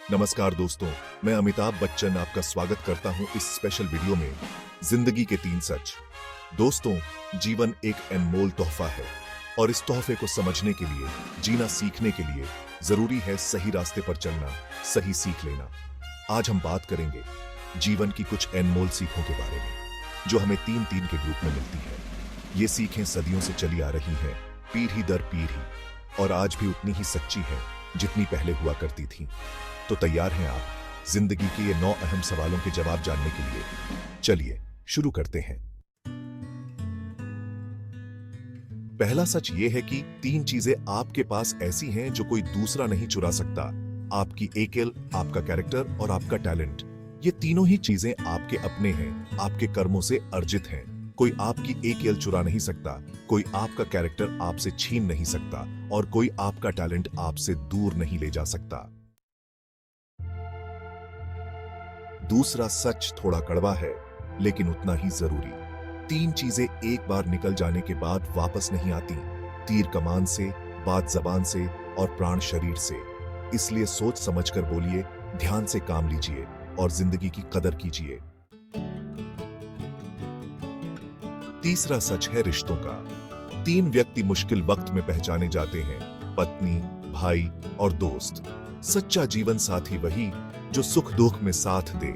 नमस्कार दोस्तों, मैं अमिताभ बच्चन आपका स्वागत करता हूं इस स्पेशल वीडियो में जिंदगी के 3 सच। दोस्तों, जीवन एक अनमोल तोहफा है और इस तोहफे को समझने के लिए, जीना सीखने के लिए जरूरी है सही रास्ते पर चलना, सही सीख लेना। आज हम बात करेंगे जीवन की कुछ अनमोल सीखों के बारे में, जो हमें 3-3 के ग्रुप में मिलती है। ये सीखें सदियों से चली आ रही हैं, पीढ़ी दर पीढ़ी, और आज भी उतनी ही सच्ची हैं जितनी पहले हुआ करती थी। तो तैयार हैं आप जिंदगी के ये 9 अहम सवालों के जवाब जानने के लिए? चलिए शुरू करते हैं। पहला सच ये है कि 3 चीजें आपके पास ऐसी हैं जो कोई दूसरा नहीं चुरा सकता। आपकी अकेल, आपका कैरेक्टर और आपका टैलेंट। ये तीनों ही चीजें आपके अपने हैं, आपके कर्मों से अर्जित हैं। कोई आपकी अकेल चुरा नहीं सकता, कोई आपका कैरेक्टर आपसे छीन नहीं सकता और कोई आपका टैलेंट आपसे दूर नहीं ले जा सकता। दूसरा सच थोड़ा कड़वा है, लेकिन उतना ही जरूरी। 3 चीजें एक बार निकल जाने के बाद वापस नहीं आती। तीर कमान से, बात जबान से और प्राण शरीर से। इसलिए सोच समझकर बोलिए, ध्यान से काम लीजिए और जिंदगी की कदर कीजिए। तीसरा सच है रिश्तों का। 3 व्यक्ति मुश्किल वक्त में पहचाने जाते हैं, पत्नी, भाई और दोस्त। सच्चा जीवन साथी वही जो सुख दुख में साथ दे,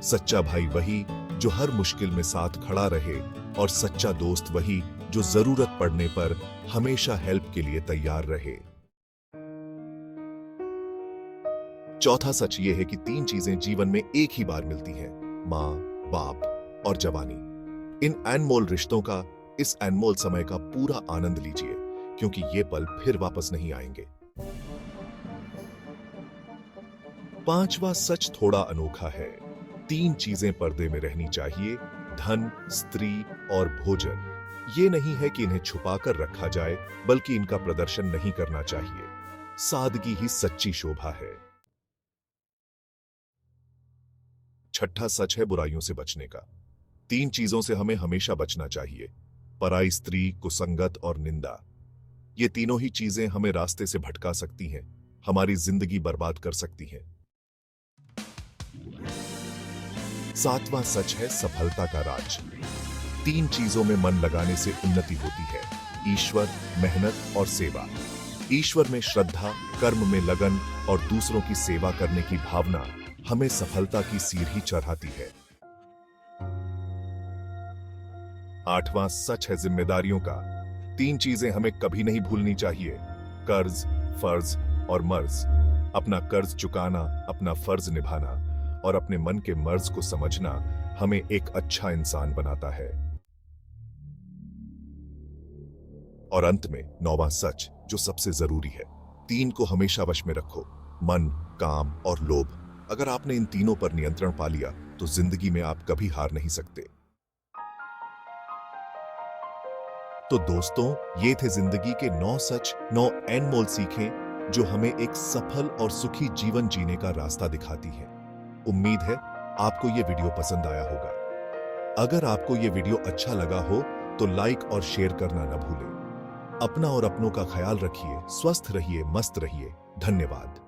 सच्चा भाई वही जो हर मुश्किल में साथ खड़ा रहे और सच्चा दोस्त वही जो जरूरत पड़ने पर हमेशा हेल्प के लिए तैयार रहे। चौथा सच यह है कि 3 चीजें जीवन में एक ही बार मिलती हैं, मां, बाप और जवानी। इन अनमोल रिश्तों का, इस अनमोल समय का पूरा आनंद लीजिए, क्योंकि ये पल फिर वापस नहीं आएंगे। 5वां सच थोड़ा अनोखा है। 3 चीजें पर्दे में रहनी चाहिए, धन, स्त्री और भोजन। ये नहीं है कि इन्हें छुपाकर रखा जाए, बल्कि इनका प्रदर्शन नहीं करना चाहिए। सादगी ही सच्ची शोभा है। छठा सच है बुराइयों से बचने का। 3 चीजों से हमें हमेशा बचना चाहिए, पराई स्त्री, कुसंगत और निंदा। ये तीनों ही चीजें हमें रास्ते से भटका सकती हैं, हमारी जिंदगी बर्बाद कर सकती हैं। 7वां सच है सफलता का राज। 3 चीजों में मन लगाने से उन्नति होती है, ईश्वर, मेहनत और सेवा। ईश्वर में श्रद्धा, कर्म में लगन और दूसरों की सेवा करने की भावना हमें सफलता की सीढ़ी चढ़ाती है। 8वां सच है जिम्मेदारियों का। 3 चीजें हमें कभी नहीं भूलनी चाहिए, कर्ज, फर्ज और मर्ज। अपना कर्ज चुकाना, अपना फर्ज निभाना और अपने मन के मर्ज को समझना हमें एक अच्छा इंसान बनाता है। और अंत में 9वां सच, जो सबसे जरूरी है, 3 को हमेशा वश में रखो, मन, काम और लोभ। अगर आपने इन तीनों पर नियंत्रण पा लिया तो जिंदगी में आप कभी हार नहीं सकते। तो दोस्तों, ये थे जिंदगी के 9 सच, 9 अनमोल सीखें जो हमें एक सफल और सुखी जीवन जीने का रास्ता दिखाती हैं। उम्मीद है आपको ये वीडियो पसंद आया होगा। अगर आपको ये वीडियो अच्छा लगा हो तो लाइक और शेयर करना न भूलें। अपना और अपनों का ख्याल रखिए, स्वस्थ रहिए, मस्त रहिए। धन्यवाद।